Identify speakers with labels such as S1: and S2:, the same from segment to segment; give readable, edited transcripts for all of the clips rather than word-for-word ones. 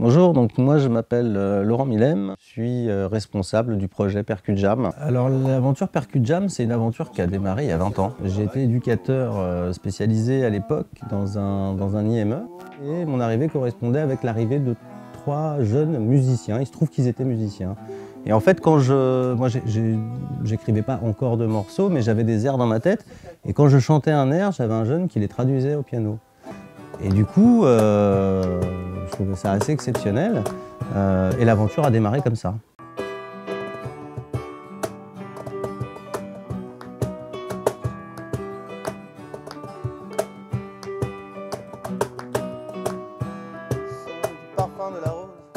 S1: Bonjour, donc moi je m'appelle Laurent Milem, je suis responsable du projet Percut Jam. Alors l'aventure Percut Jam, c'est une aventure qui a démarré il y a 20 ans. J'ai été éducateur spécialisé à l'époque dans un IME et mon arrivée correspondait avec l'arrivée de 3 jeunes musiciens. Il se trouve qu'ils étaient musiciens. Et en fait, moi j'écrivais pas encore de morceaux, mais j'avais des airs dans ma tête. Et quand je chantais un air, j'avais un jeune qui les traduisait au piano. Et du coup, je trouvais ça assez exceptionnel et l'aventure a démarré comme ça.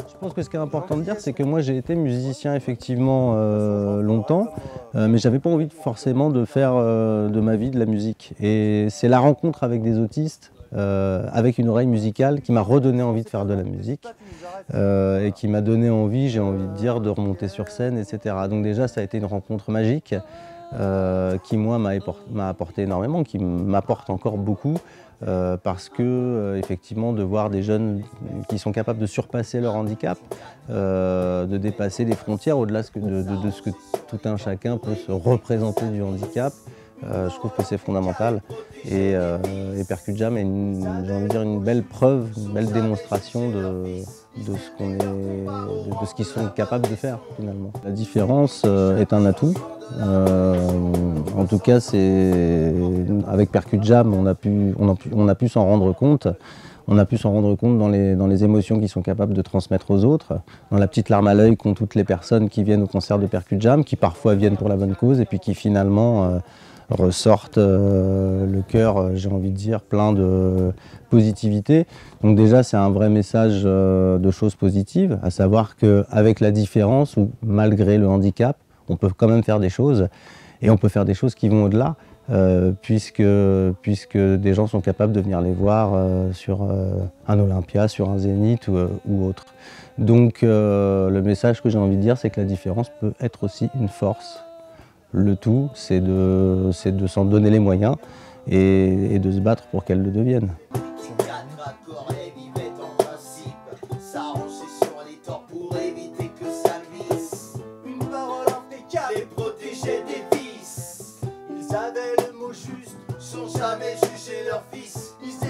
S1: Je pense que ce qui est important de dire, c'est que moi j'ai été musicien effectivement longtemps, mais j'avais pas envie forcément de faire de ma vie de la musique. Et c'est la rencontre avec des autistes, avec une oreille musicale, qui m'a redonné envie de faire de la musique et qui m'a donné envie, j'ai envie de dire, de remonter sur scène, etc. Donc déjà ça a été une rencontre magique qui moi m'a apporté énormément, qui m'apporte encore beaucoup. Parce que effectivement de voir des jeunes qui sont capables de surpasser leur handicap, de dépasser les frontières au-delà de ce que tout un chacun peut se représenter du handicap, je trouve que c'est fondamental. Et Percut Jam est j'ai envie de dire une belle preuve, une belle démonstration de ce qu'ils sont capables de faire finalement. La différence est un atout. En tout cas, avec Percut Jam, on a pu s'en rendre compte. On a pu s'en rendre compte dans les émotions qu'ils sont capables de transmettre aux autres, dans la petite larme à l'œil qu'ont toutes les personnes qui viennent au concert de Percut Jam, qui parfois viennent pour la bonne cause et puis qui finalement ressortent le cœur, j'ai envie de dire, plein de positivité. Donc déjà, c'est un vrai message de choses positives, à savoir qu'avec la différence ou malgré le handicap, on peut quand même faire des choses, et on peut faire des choses qui vont au-delà, puisque des gens sont capables de venir les voir sur un Olympia, sur un Zénith ou autre. Donc le message que j'ai envie de dire, c'est que la différence peut être aussi une force. Le tout, c'est de s'en donner les moyens et de se battre pour qu'elle le devienne.
S2: Ils avaient le mot juste, sans jamais juger leur fils. Ils